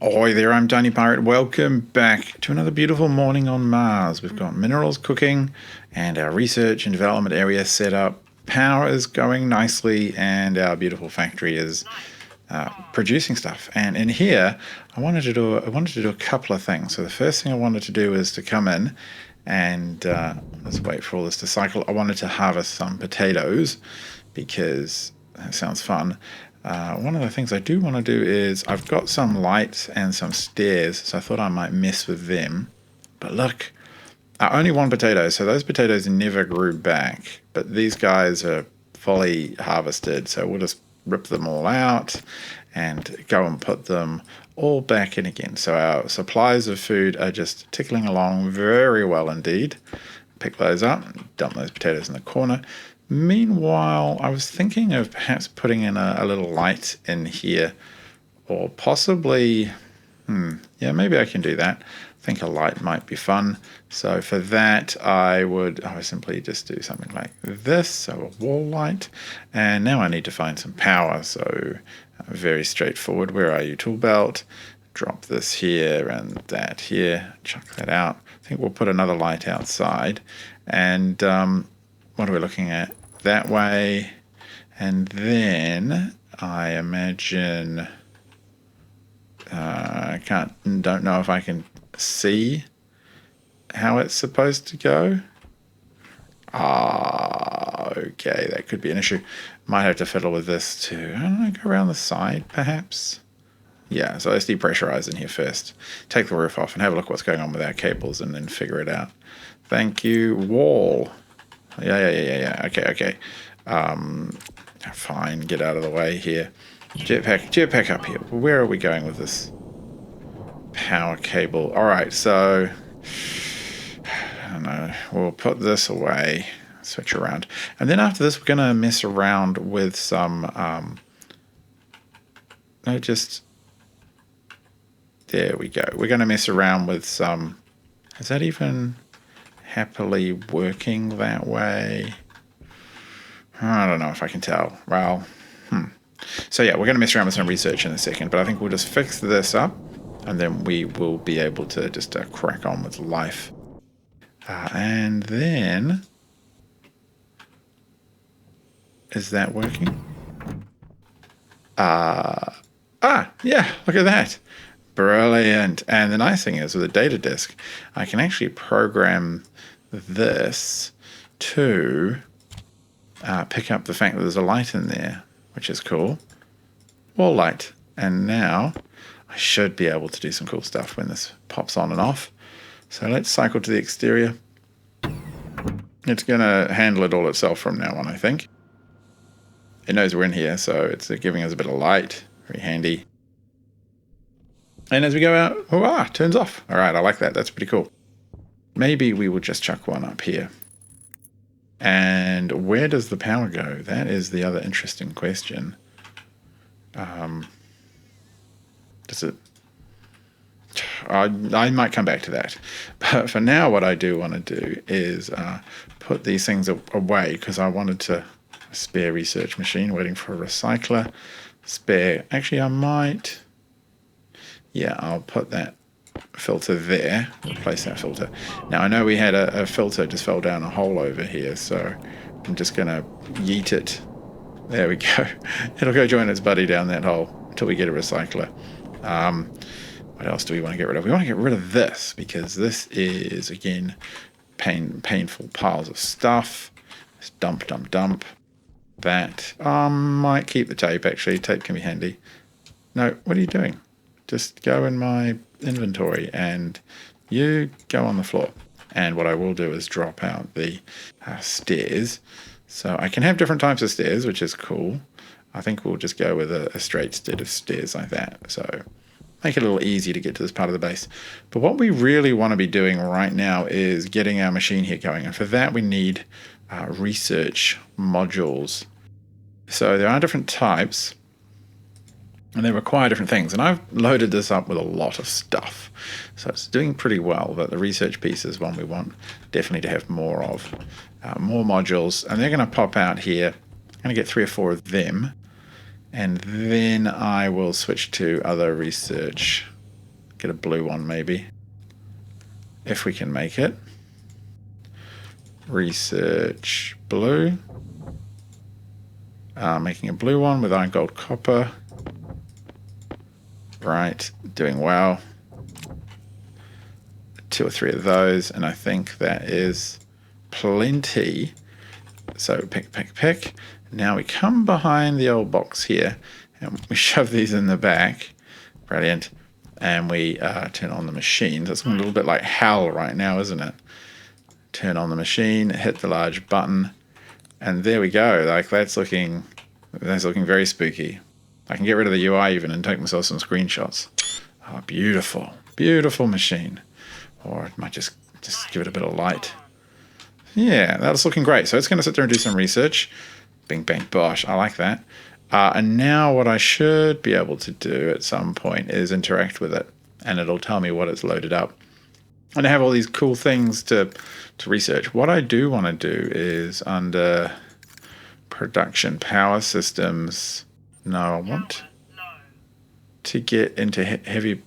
Ahoy there, I'm TinyPirate. Welcome back to another beautiful morning on Mars. We've got minerals cooking and our research and development area set up. Power is going nicely and our beautiful factory is producing stuff. And in here, I wanted to do a couple of things. So the first thing I wanted to do is to come in and let's wait for all this to cycle. I wanted to harvest some potatoes because that sounds fun. One of the things I do want to do is I've got some lights and some stairs, so I thought I might mess with them. But look, only one potato, so those potatoes never grew back. But these guys are fully harvested, so we'll just rip them all out and go and put them all back in again. So our supplies of food are just tickling along very well indeed. Pick those up, dump those potatoes in the corner. Meanwhile, I was thinking of perhaps putting in a little light in here, or possibly, yeah, maybe I can do that. I think a light might be fun. So for that, I would simply just do something like this, so a wall light. And now I need to find some power, so very straightforward. Where are you, tool belt? Drop this here and that here, chuck that out. I think we'll put another light outside. And what are we looking at? That way, and then I imagine don't know if I can see how it's supposed to go. Okay, that could be an issue. Might have to fiddle with this too. I don't know, go around the side perhaps. Yeah, so let's depressurize in here first. Take the roof off and have a look what's going on with our cables and then figure it out. Thank you, wall. Yeah. Okay. Fine, get out of the way here. Jetpack up here. Where are we going with this power cable? All right, so I don't know. We'll put this away, switch around. And then after this, we're going to mess around with some, there we go. We're going to mess around with some, is that even happily working that way? I don't know if I can tell. Well, So yeah, we're going to mess around with some research in a second, but I think we'll just fix this up and then we will be able to just crack on with life. And then, is that working? Yeah, look at that. Brilliant. And the nice thing is with a data disk, I can actually program this to pick up the fact that there's a light in there, which is cool. Wall light. And now I should be able to do some cool stuff when this pops on and off. So let's cycle to the exterior. It's going to handle it all itself from now on, I think. It knows we're in here, so it's giving us a bit of light. Very handy. And as we go out, turns off. All right, I like that. That's pretty cool. Maybe we will just chuck one up here. And where does the power go? That is the other interesting question. Does it... I might come back to that. But for now, what I do want to do is put these things away because I wanted to spare research machine waiting for a recycler. Spare... Actually, I might... Yeah, I'll put that filter there, replace that filter. Now I know we had a filter just fell down a hole over here, so I'm just going to yeet it. There we go. It'll go join its buddy down that hole until we get a recycler. What else do we want to get rid of? We want to get rid of this because this is, again, painful piles of stuff. Just dump. That might keep the tape, actually. Tape can be handy. No, what are you doing? Just go in my inventory and you go on the floor. And what I will do is drop out the stairs. So I can have different types of stairs, which is cool. I think we'll just go with a straight set of stairs like that. So make it a little easier to get to this part of the base. But what we really want to be doing right now is getting our machine here going. And for that, we need research modules. So there are different types. And they require different things. And I've loaded this up with a lot of stuff. So it's doing pretty well, but the research piece is one we want definitely to have more of. More modules. And they're going to pop out here. I'm going to get 3 or 4 of them. And then I will switch to other research get a blue one maybe, if we can make it. Research blue. Making a blue one with iron, gold, copper. Right, doing well. 2 or 3 of those, and I think that is plenty. So pick. Now we come behind the old box here, and we shove these in the back. Brilliant. And we turn on the machine. That's a little bit like HAL right now, isn't it? Turn on the machine, hit the large button, and there we go. Like that's looking very spooky. I can get rid of the UI even and take myself some screenshots. Oh, beautiful, beautiful machine. Or it might just give it a bit of light. Yeah, that's looking great. So it's going to sit there and do some research. Bing, bang, bosh. I like that. And now what I should be able to do at some point is interact with it. And it'll tell me what it's loaded up. And I have all these cool things to research. What I do want to do is under production power systems. No, I want to get into heavy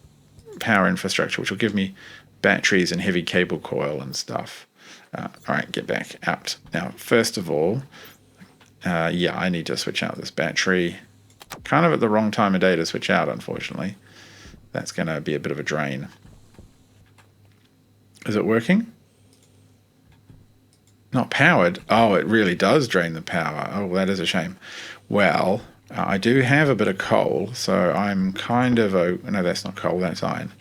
power infrastructure, which will give me batteries and heavy cable coil and stuff. All right, get back out. Now, first of all, yeah, I need to switch out this battery. Kind of at the wrong time of day to switch out, unfortunately. That's going to be a bit of a drain. Is it working? Not powered. Oh, it really does drain the power. Oh, that is a shame. Well, I do have a bit of coal, so I'm kind of... no, that's not coal, that's iron.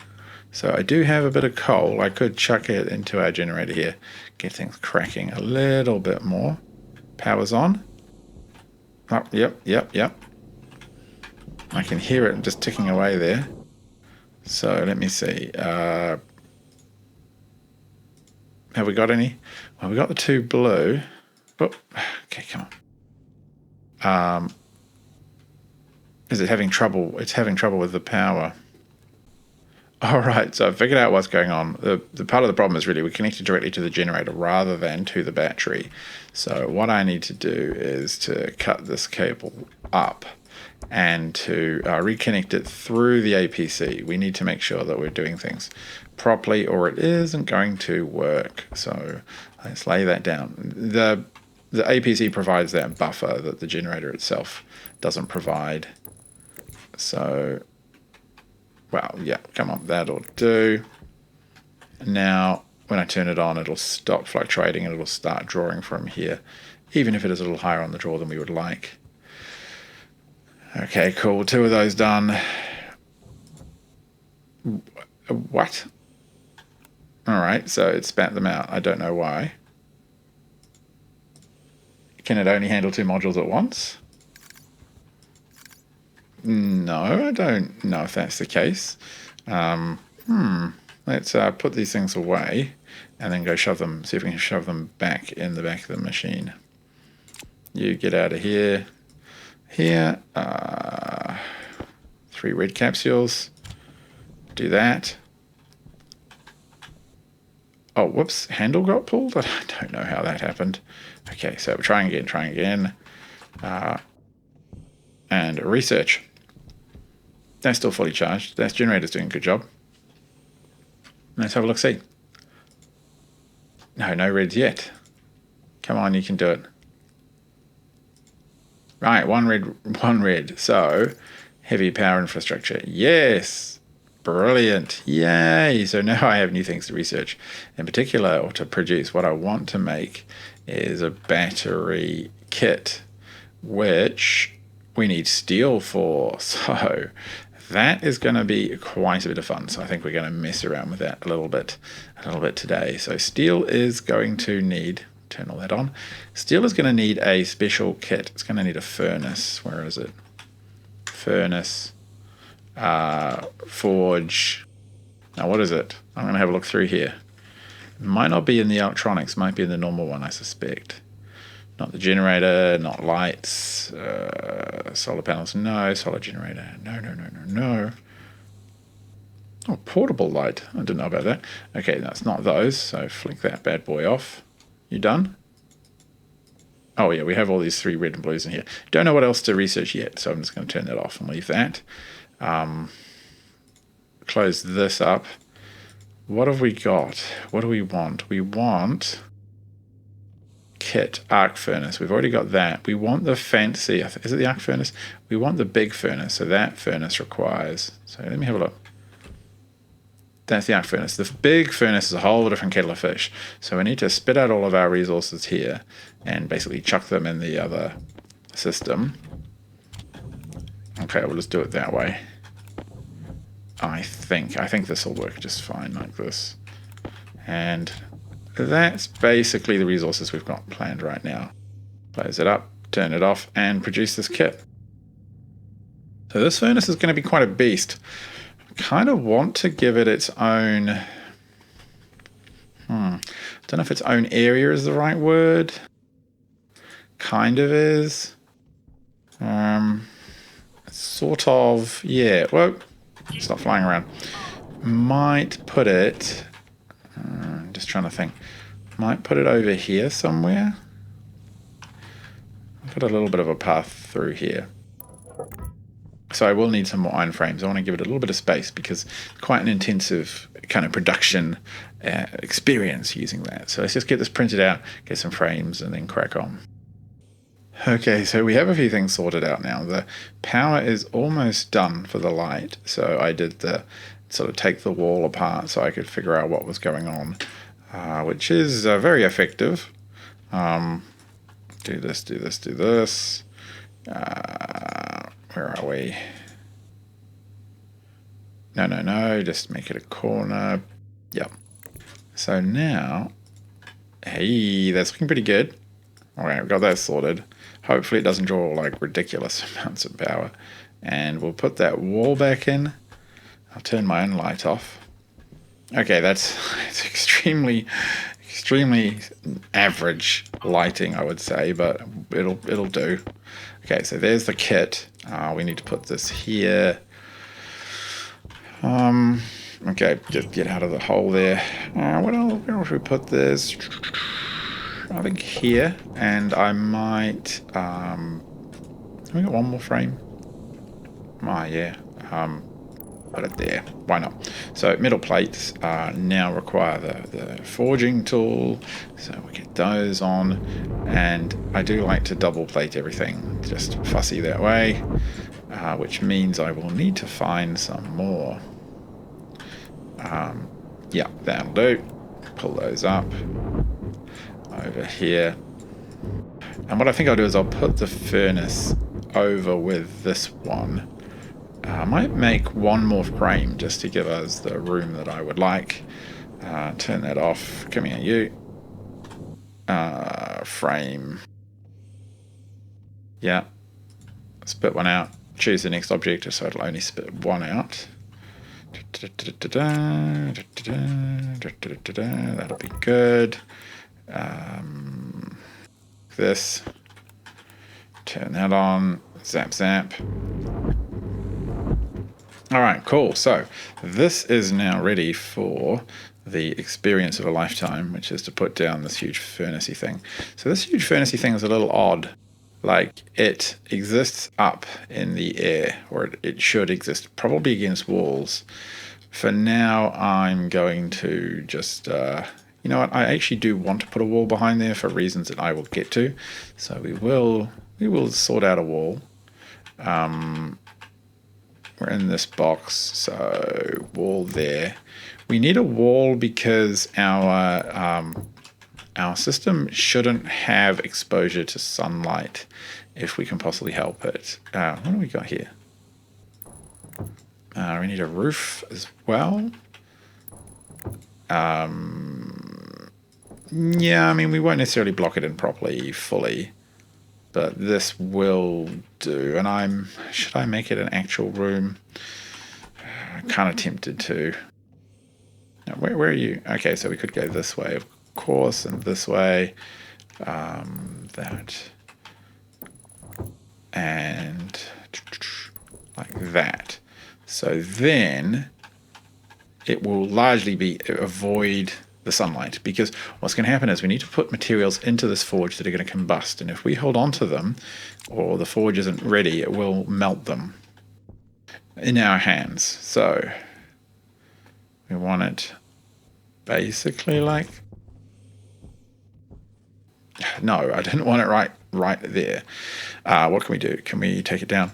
So I do have a bit of coal. I could chuck it into our generator here, get things cracking a little bit more. Power's on. Oh, yep. I can hear it just ticking away there. So let me see. Have we got any? Well, we got the 2 blue. Oh, okay, come on. Is it having trouble? It's having trouble with the power. All right, so I've figured out what's going on. The part of the problem is really we're connected directly to the generator rather than to the battery. So what I need to do is to cut this cable up and to reconnect it through the APC. We need to make sure that we're doing things properly or it isn't going to work. So let's lay that down. The APC provides that buffer that the generator itself doesn't provide. So... well, yeah, come on, that'll do. Now, when I turn it on, it'll stop fluctuating and it'll start drawing from here, even if it is a little higher on the draw than we would like. Okay, cool, 2 of those done. What? All right, so it spat them out. I don't know why. Can it only handle 2 modules at once? No, I don't know if that's the case. Let's put these things away and then go shove them, see if we can shove them back in the back of the machine. You get out of here. Here, 3 red capsules. Do that. Oh, whoops, handle got pulled? I don't know how that happened. Okay, so trying again. And research. That's still fully charged. That generator's doing a good job. Let's have a look, see. No reds yet. Come on, you can do it. Right, one red. So, heavy power infrastructure. Yes! Brilliant. Yay! So now I have new things to research. In particular, or to produce, what I want to make is a battery kit, which we need steel for. So that is going to be quite a bit of fun. So I think we're going to mess around with that a little bit today. So steel is going to need, turn all that on. Steel is going to need a special kit. It's going to need a furnace. Where is it? Furnace, forge. Now what is it? I'm going to have a look through here. It might not be in the electronics, might be in the normal one, I suspect. Not the generator, not lights, solar panels, no. Solar generator, no. Oh, portable light. I didn't know about that. Okay, that's not those, so flick that bad boy off. You done? Oh yeah, we have all these 3 red and blues in here. Don't know what else to research yet, so I'm just going to turn that off and leave that. close this up. What have we got? What do we want? We want kit arc furnace. We've already got that. We want the fancy, is it the arc furnace? We want the big furnace, so that furnace requires, so let me have a look. That's the arc furnace. The big furnace is a whole different kettle of fish. So we need to spit out all of our resources here and basically chuck them in the other system. Okay, we'll just do it that way. I think this will work just fine like this. And that's basically the resources we've got planned right now. Close it up, turn it off, and produce this kit. So this furnace is going to be quite a beast. Kind of want to give it its own, don't know if its own area is the right word. Kind of is. Sort of, yeah. Well, stop flying around. Might put it, just trying to think. Might put it over here somewhere. Put a little bit of a path through here. So I will need some more iron frames. I want to give it a little bit of space because it's quite an intensive kind of production experience using that. So let's just get this printed out, get some frames, and then crack on. Okay, so we have a few things sorted out now. The power is almost done for the light. So I did the sort of take the wall apart so I could figure out what was going on, which is very effective. Do this, do this, do this. Where are we? No, just make it a corner. Yep. So now, hey, that's looking pretty good. All right, we've got that sorted. Hopefully it doesn't draw like ridiculous amounts of power. And we'll put that wall back in. I'll turn my own light off. Okay, it's extremely average lighting, I would say, but it'll do. Okay, so there's the kit. We need to put this here. Okay, just get out of the hole there. Where else we put this? I think here, and I might. Have we got one more frame? Yeah. Put it there. Why not? So metal plates now require the forging tool, so we get those on. And I do like to double plate everything, just fussy that way, which means I will need to find some more. Yeah, that'll do. Pull those up over here. And what I think I'll do is I'll put the furnace over with this one. I might make one more frame just to give us the room that I would like. Turn that off. Come here, you. Frame. Yeah. Spit one out. Choose the next object so it'll only spit one out. That'll be good. This. Turn that on. Zap, zap. All right, cool. So this is now ready for the experience of a lifetime, which is to put down this huge furnace-y thing. So this huge furnace-y thing is a little odd. Like, it exists up in the air, or it should exist, probably against walls. For now, I'm going to just, you know what, I actually do want to put a wall behind there for reasons that I will get to. So we will sort out a wall. We're in this box, so wall there. We need a wall because our system shouldn't have exposure to sunlight if we can possibly help it. What do we got here? We need a roof as well. Yeah, I mean, we won't necessarily block it in properly, fully, but this will do. And should I make it an actual room? I'm kind of tempted to. Now, where are you? Okay, so we could go this way, of course, and this way. That. And like that. So then it will largely avoid the sunlight, because what's going to happen is we need to put materials into this forge that are going to combust, and if we hold on to them or the forge isn't ready, it will melt them in our hands. So We want it basically like... No, I didn't want it right there. What can we do? Can we take it down?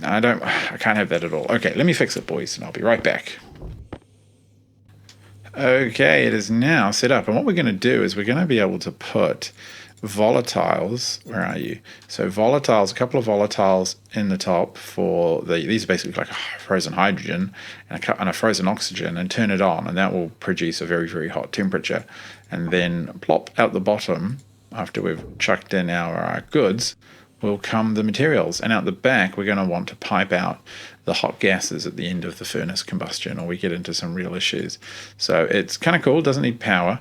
I can't have that at all. Okay, let me fix it, boys, and I'll be right back. Okay, it is now set up, and what we're going to do is we're going to be able to put volatiles. Where are you? So volatiles, a couple of volatiles in the top for these are basically like a frozen hydrogen and a frozen oxygen, and turn it on, and that will produce a very, very hot temperature. And then plop out the bottom, after we've chucked in our goods, will come the materials. And out the back, we're going to want to pipe out the hot gases at the end of the furnace combustion, or we get into some real issues. So it's kind of cool. It doesn't need power,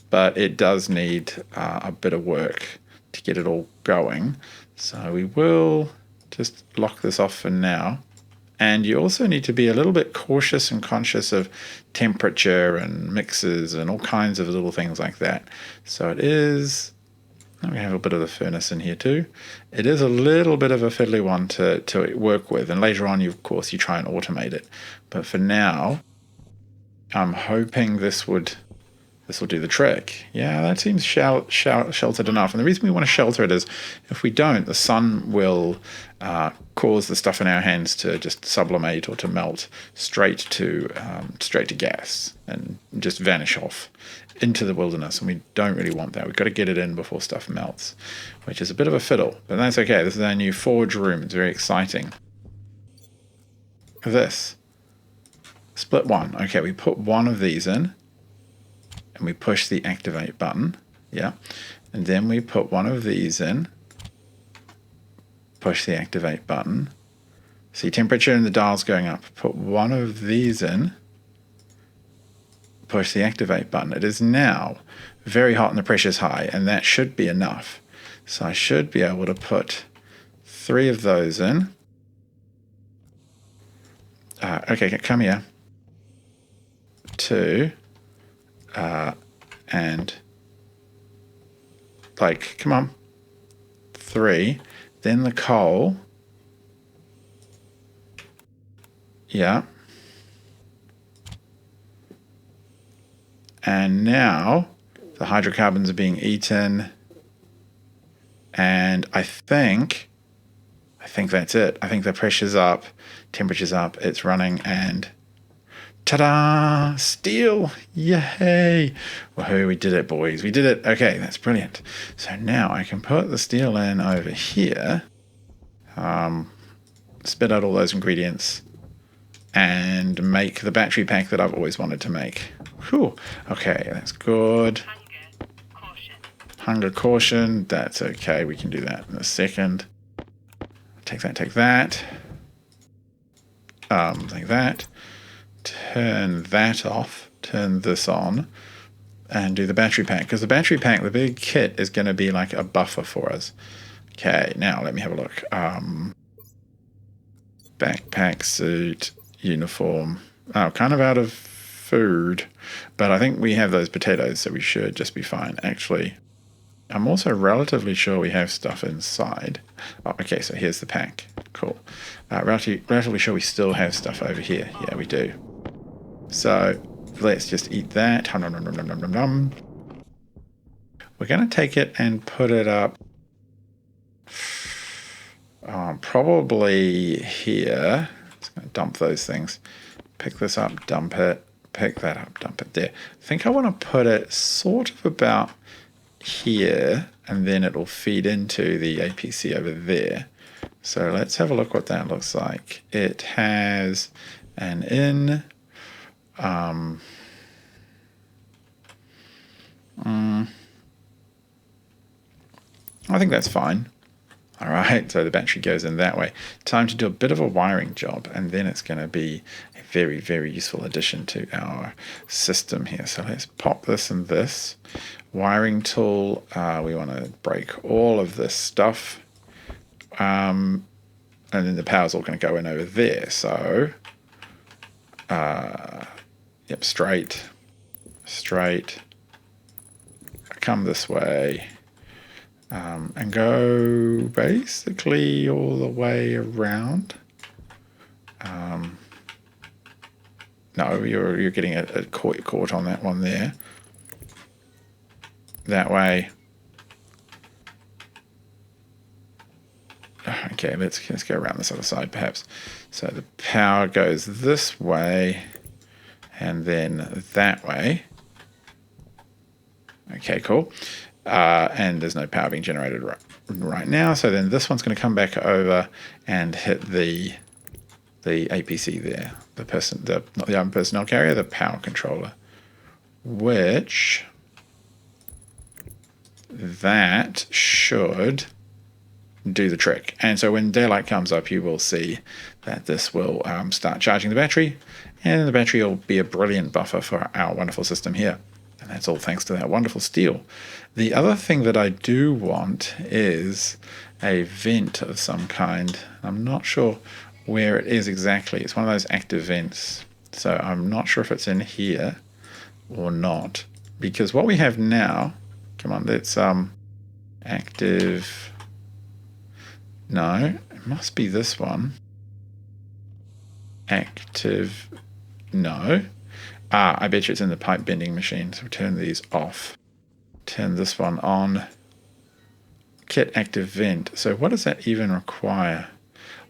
but it does need a bit of work to get it all going. So we will just lock this off for now. And you also need to be a little bit cautious and conscious of temperature and mixes and all kinds of little things like that. So it is... We have a bit of the furnace in here too. It is a little bit of a fiddly one to work with, and later on, of course, you try and automate it. But for now, I'm hoping this will do the trick. Yeah, that seems sheltered enough. And the reason we want to shelter it is if we don't, the sun will cause the stuff in our hands to just sublimate or to melt straight to gas and just vanish off into the wilderness, and we don't really want that. We've got to get it in before stuff melts, which is a bit of a fiddle, but that's okay. This is our new forge room. It's very exciting. This split one. Okay, we put one of these in, and we push the activate button. Yeah, and then we put one of these in, push the activate button. See, temperature and the dial's going up. Put one of these in, push the activate button. It is now very hot and the pressure's high, and that should be enough. So I should be able to put 3 of those in. Okay, come here. 2. And like, come on. 3. Then the coal. Yeah. And now the hydrocarbons are being eaten, and I think that's it. I think the pressure's up, temperature's up, it's running, and ta-da! Steel! Yay! Woohoo, we did it, boys. We did it. Okay, that's brilliant. So now I can put the steel in over here, spit out all those ingredients, and make the battery pack that I've always wanted to make. Whew. Okay, that's good. Hunger caution. That's okay. We can do that in a second. Take that, take that. Like that. Turn that off. Turn this on. And do the battery pack. Because the battery pack, the big kit, is going to be like a buffer for us. Okay, now let me have a look. Backpack, suit, uniform. Oh, kind of out of food. But I think we have those potatoes, so we should just be fine. Actually, I'm also relatively sure we have stuff inside. Oh, okay, so here's the pack. Cool. Relatively sure we still have stuff over here. Yeah, we do. So let's just eat that. We're going to take it and put it up probably here. Just going to dump those things. Pick this up, dump it. Pick that up, dump it there. I think I want to put it sort of about here, and then it will feed into the APC over there. So let's have a look what that looks like. It has an in. I think that's fine. All right, so the battery goes in that way. Time to do a bit of a wiring job, and then it's going to be a very, very useful addition to our system here. So let's pop this and this. Wiring tool, we want to break all of this stuff. And then the power's all going to go in over there. So, yep, straight. Come this way. And go basically all the way around. No, you're getting a caught on that one there. That way. Okay, let's go around this other side perhaps. So the power goes this way and then that way. Okay, cool. And there's no power being generated right now. So then this one's going to come back over and hit the APC there, not the armed personnel carrier, the power controller, which that should do the trick. And so when daylight comes up, you will see that this will start charging the battery, and the battery will be a brilliant buffer for our wonderful system here. And that's all thanks to that wonderful steel. The other thing that I do want is a vent of some kind. I'm not sure where it is exactly. It's one of those active vents. So I'm not sure if it's in here or not. Because what we have now, come on, let's active. No, it must be this one. Active. No. I bet you it's in the pipe bending machine. So turn these off. Turn this one on. Kit active vent. So what does that even require?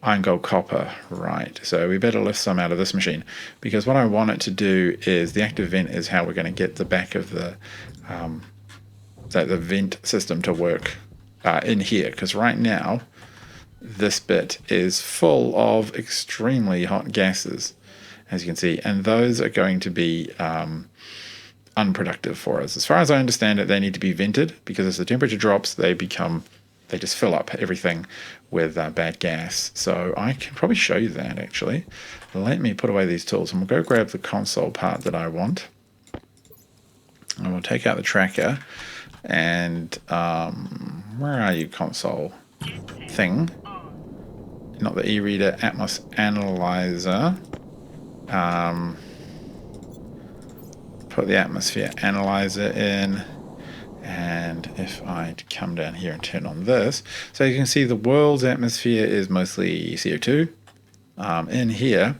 Iron, gold, copper. Right. So we better lift some out of this machine, because what I want it to do is the active vent is how we're going to get the back of the vent system to work in here. Because right now this bit is full of extremely hot gases, as you can see, and those are going to be unproductive for us. As far as I understand it, they need to be vented, because as the temperature drops, they just fill up everything with bad gas. So I can probably show you that, actually. Let me put away these tools, and we'll go grab the console part that I want. And we'll take out the tracker, and where are you, console thing? Not the e-reader, Atmos analyzer. Put the atmosphere analyzer in, and if I come down here and turn on this, so you can see the world's atmosphere is mostly CO2. In here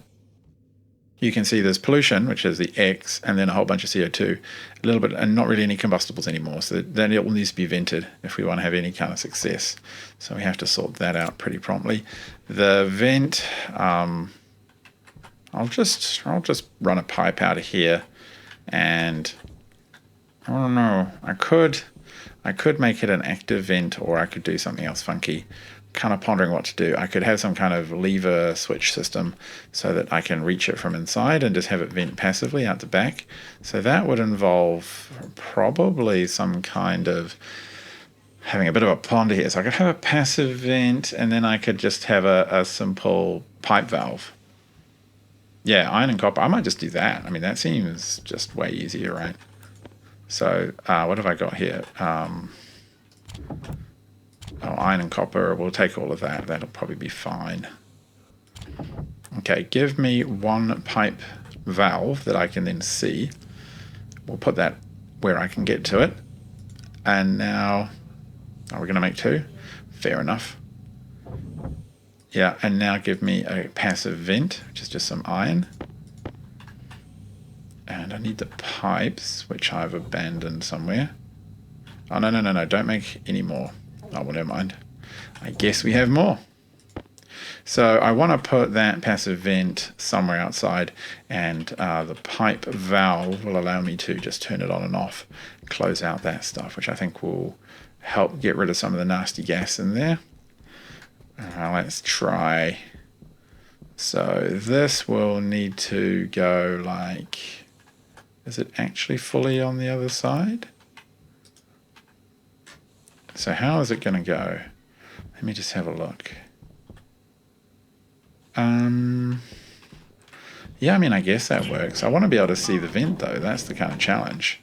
you can see there's pollution, which is the X, and then a whole bunch of CO2, a little bit, and not really any combustibles anymore. So then it will need to be vented if we want to have any kind of success. So we have to sort that out pretty promptly. The vent, I'll just run a pipe out of here, and I don't know. I could make it an active vent, or I could do something else funky. Kind of pondering what to do. I could have some kind of lever switch system so that I can reach it from inside and just have it vent passively out the back. So that would involve probably some kind of having a bit of a ponder here. So I could have a passive vent, and then I could just have a simple pipe valve. Yeah, iron and copper. I might just do that. I mean, that seems just way easier, right? So what have I got here? Iron and copper, we'll take all of that. That'll probably be fine. Okay, give me one pipe valve that I can then see. We'll put that where I can get to it. And now, are we going to make two? Fair enough. Yeah, and now give me a passive vent, which is just some iron. And I need the pipes, which I've abandoned somewhere. Oh, no, don't make any more. Oh, well, never mind. I guess we have more. So I want to put that passive vent somewhere outside, and the pipe valve will allow me to just turn it on and off, close out that stuff, which I think will help get rid of some of the nasty gas in there. Let's try. So this will need to go like, is it actually fully on the other side? So how is it going to go? Let me just have a look. Yeah, I mean, I guess that works. I want to be able to see the vent, though. That's the kind of challenge.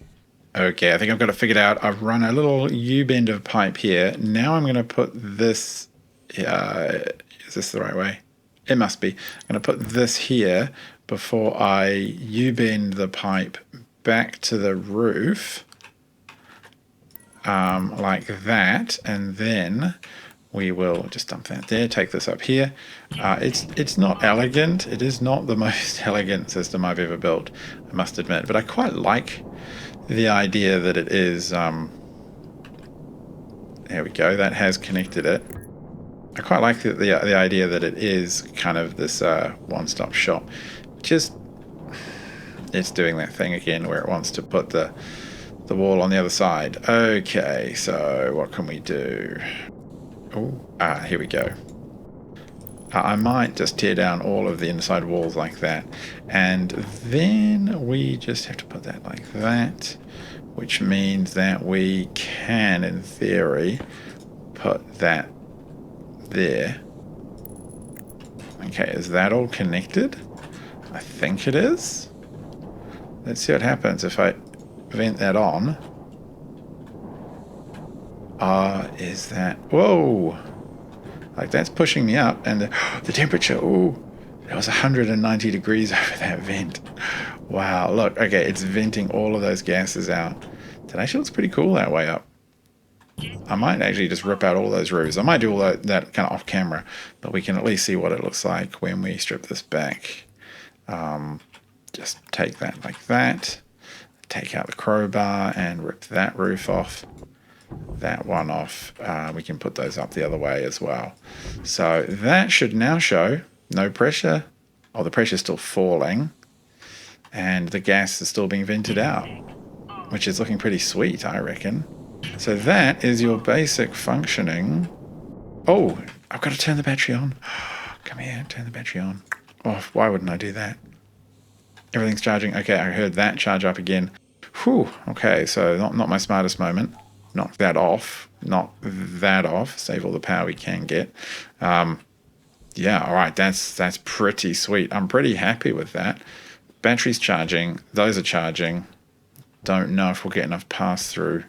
Okay, I think I've got it figured out. I've run a little U-bend of pipe here. Now I'm going to put this... is this the right way? It must be. I'm going to put this here before I U-bend the pipe back to the roof. Like that, and then we will just dump that there, take this up here. It's not elegant. It is not the most elegant system I've ever built, I must admit, but I quite like the idea that it is, there we go, that has connected it. I quite like the idea that it is kind of this one-stop shop. Just, it's doing that thing again where it wants to put the wall on the other side. Okay, so what can we do? Oh, here we go. I might just tear down all of the inside walls like that, and then we just have to put that like that, which means that we can, in theory, put that there. Okay, is that all connected? I think it is. Let's see what happens if I vent that on. Is that... Whoa! Like, that's pushing me up, and the temperature, ooh, it was 190 degrees over that vent. Wow, look, okay, it's venting all of those gases out. That actually looks pretty cool that way up. I might actually just rip out all those roofs. I might do all that kind of off camera, but we can at least see what it looks like when we strip this back. Just take that like that. Take out the crowbar and rip that roof off. That one off. We can put those up the other way as well. So that should now show no pressure. Oh, the pressure's still falling. And the gas is still being vented out, which is looking pretty sweet, I reckon. So that is your basic functioning. Oh, I've got to turn the battery on. Come here, turn the battery on. Oh, why wouldn't I do that? Everything's charging. Okay, I heard that charge up again. Whew, okay, so not my smartest moment. Knock that off. Knock that off. Save all the power we can get. Yeah, all right, that's pretty sweet. I'm pretty happy with that. Battery's charging. Those are charging. Don't know if we'll get enough pass through.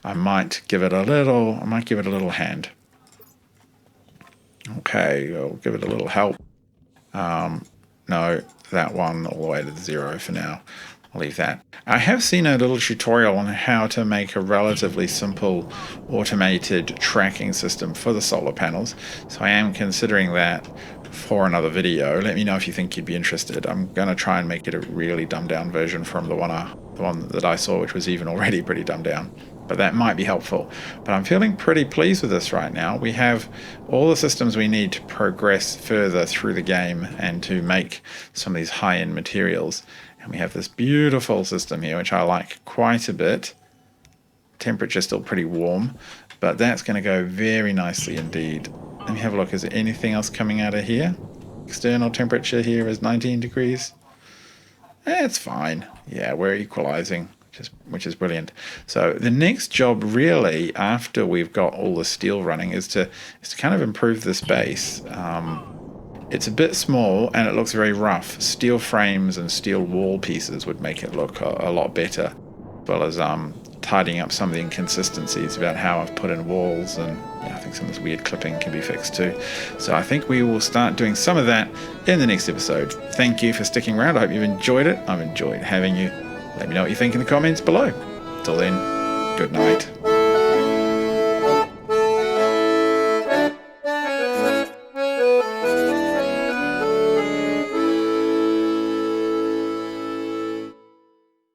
I might give it a little hand. Okay, I'll give it a little help. No, that one all the way to 0 for now. I'll leave that. I have seen a little tutorial on how to make a relatively simple automated tracking system for the solar panels, so I am considering that for another video. Let me know if you think you'd be interested. I'm going to try and make it a really dumbed down version from the one that I saw, which was even already pretty dumbed down. But that might be helpful. But I'm feeling pretty pleased with this right now. We have all the systems we need to progress further through the game and to make some of these high-end materials. And we have this beautiful system here, which I like quite a bit. Temperature still pretty warm, but that's going to go very nicely indeed. Let me have a look. Is there anything else coming out of here? External temperature here is 19 degrees. It's fine. Yeah, we're equalizing, which is brilliant. So the next job really, after we've got all the steel running, is to kind of improve this base. It's a bit small and it looks very rough. Steel frames and steel wall pieces would make it look a lot better, as well as tidying up some of the inconsistencies about how I've put in walls, and I think some of this weird clipping can be fixed too. So I think we will start doing some of that in the next episode. Thank you for sticking around. I hope you've enjoyed it. I've enjoyed having you. Let me know what you think in the comments below. Till then, good night.